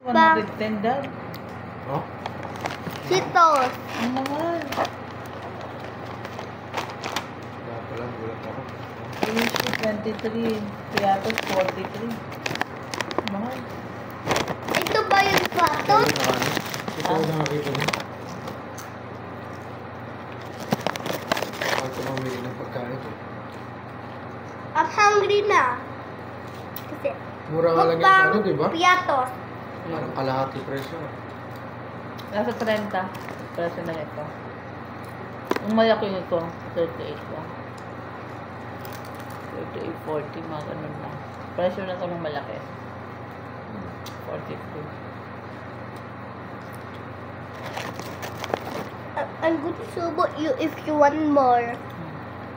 Ba? 110 dad. Oh? Cheetos. Ang mahal. Kaya pala, gulat ako. Finish 23. Piatos 43. Mahal. Ito ba yung plato? Ito yung nakakita niya. Bakit mamili ng pagkain ito? I'm hungry na. Kasi, Mura nga lang yung ano, di ba? piatos. Parang kalahati presyo. Nasa 30. Presyo na ito. Ang malaki nito, 38 lang. 38, 40, mga ganun lang. Presyo na ito ng malaki. 42. I'm going to subo you if you want more.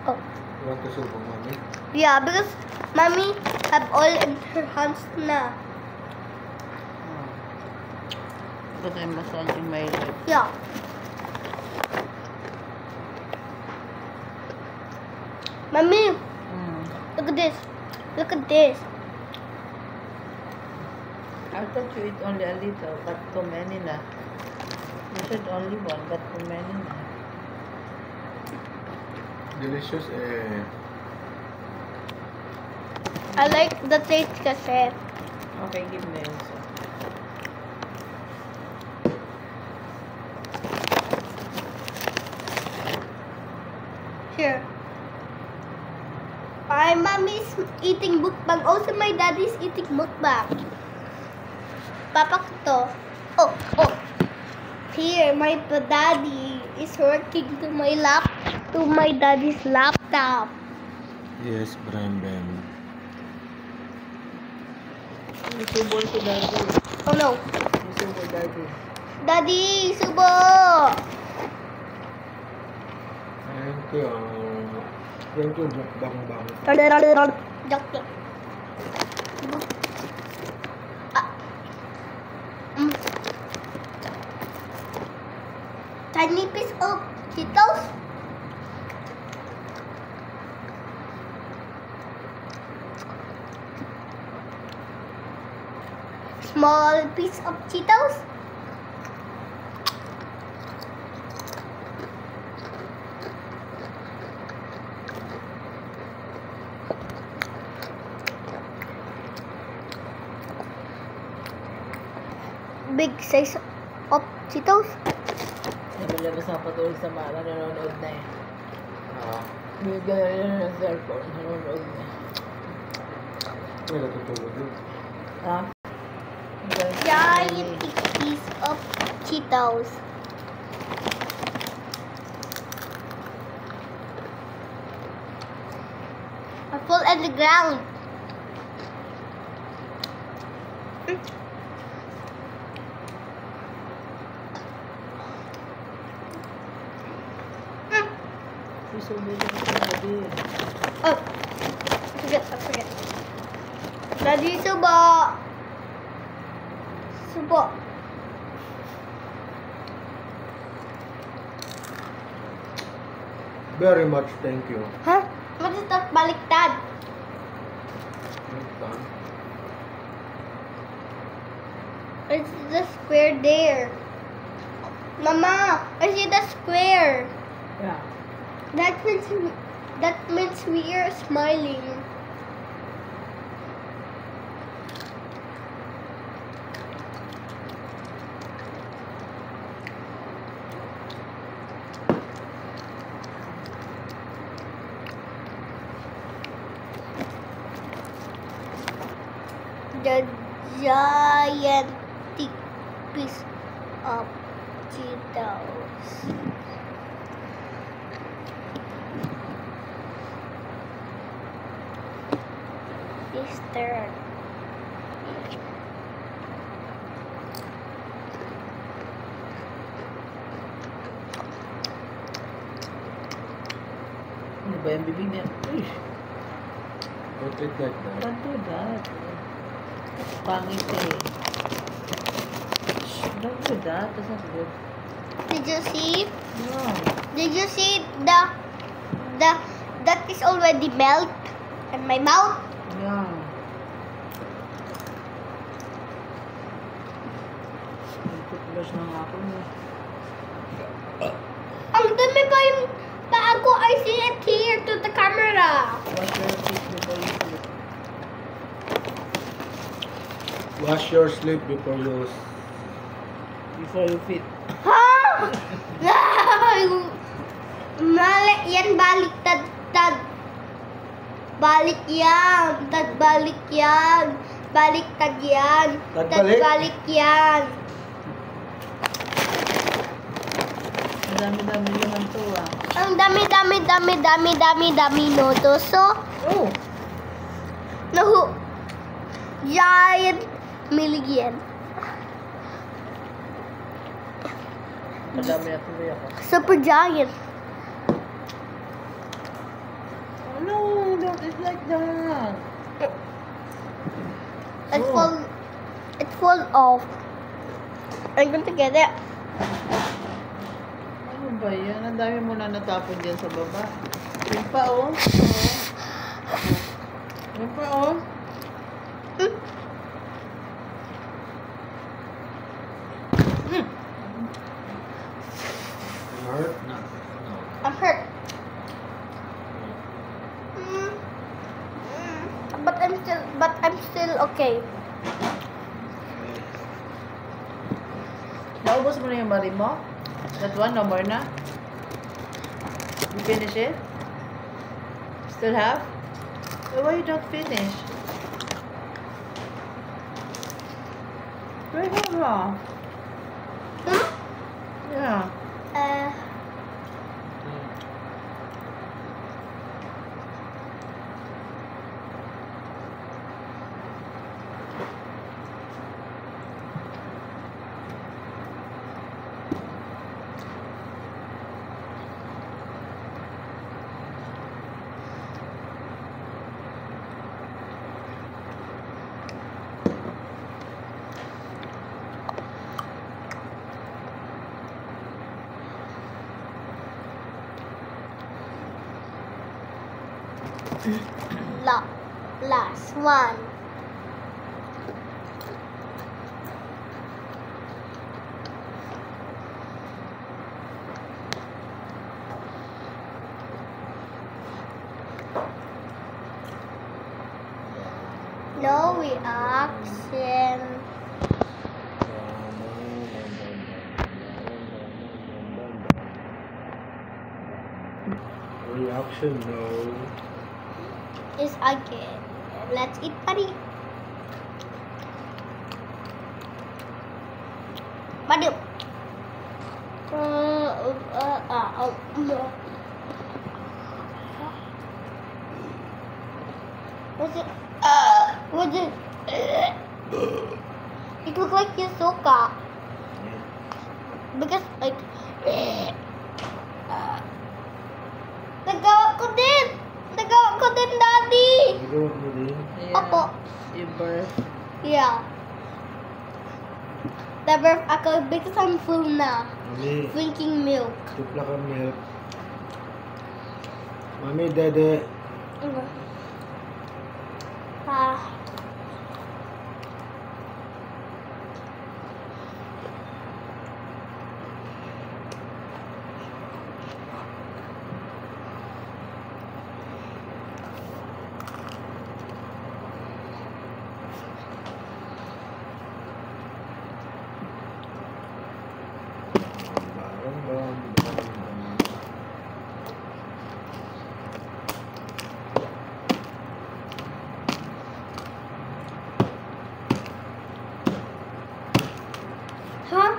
Oh. You want to subong, mami? Yeah, because mommy have all in her hands na. Ito tayo massaging my leg. Yeah. Mommy, look at this. Look at this. I thought you eat only a little, but too many na. You said only one, but too many na. Delicious eh. I like the taste kasi. Okay, give me also. Here. My mommy's eating mukbang. Also, my daddy's eating mukbang. Papa ko to. Oh, oh. Here, my daddy is working to my daddy's laptop. Yes, Bram Bram. Isubol si daddy. Oh no. Isubol daddy. Daddy, subo! Thank you. Thank you, bang. Joke. Tiny piece of Cheetos. Small piece of Cheetos. Big size of Cheetos. Nabalabas na patuloy sa mara, nanonood na eh. Bigyan na ng cellphone, nanonood na. May natutulog yun. Ah? Giant piece of Cheetos. I fall on the ground. Isubol na si daddy. Oh, I forget. Daddy, subo. Subo. Very much thank you. Huh? What is that baliktad? Done. It's the square there. Mama, I see the square. Yeah. That means we are smiling. The giant piece of Cheetos. His turn. Ano ba yung bibig niya? Uy, Don't eat like that. don't do that. Pangit eh. Don't do that. That's not good. Did you see? No. Did you see the that is already melt in my mouth? Yeah. Toothbrush na nga ako. Ang dami pa yung paa ko. I see it here to the camera. Wash your teeth before you sleep. Wash your sleep before you... Before you fit. Ha? Mali yan, baliktad. Balik yan. Balik yan. Baliktad yan. Tagbalik? Balik yan. Ang dami-dami naman to ah. Ang dami noto. So, Oh! no, giant million. Madami ako ba ako. Super giant. Oh no! Don't eat like that! It fall off. I'm going to get it. Ano ba yan? Ang dami mo na natapon dyan sa baba. Yung pa oh. Yung pa oh. Hurt? No. I'm hurt. But I'm still okay. Naubos mo na yung mari mo? That one? No more na? You finish it? Still have? Why you don't finish? Where you go? Yeah. Last one. No reaction. Reaction, no. Is again. Let's eat buddy. Madu. Was it? Was it? It looked like Yusuka. Because like. Nagawa ko din, Daddy. Nagawa mo din? Opo. You birth. Yeah. The birth ako because I'm full na. Mami, Drinking milk. tipla ka milk. Mami, dede. Ah. Huh?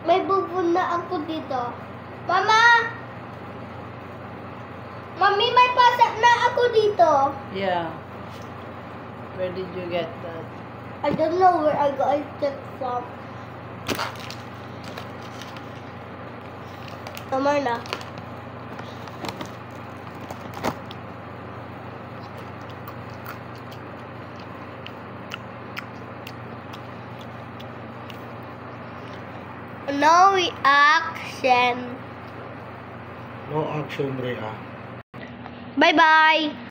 May bubon na ako dito. Mama! Mami, may pasak na ako dito. Yeah. Where did you get that? I don't know where I got it from. Tama na. no reaction. No action, Rhea. Bye-bye.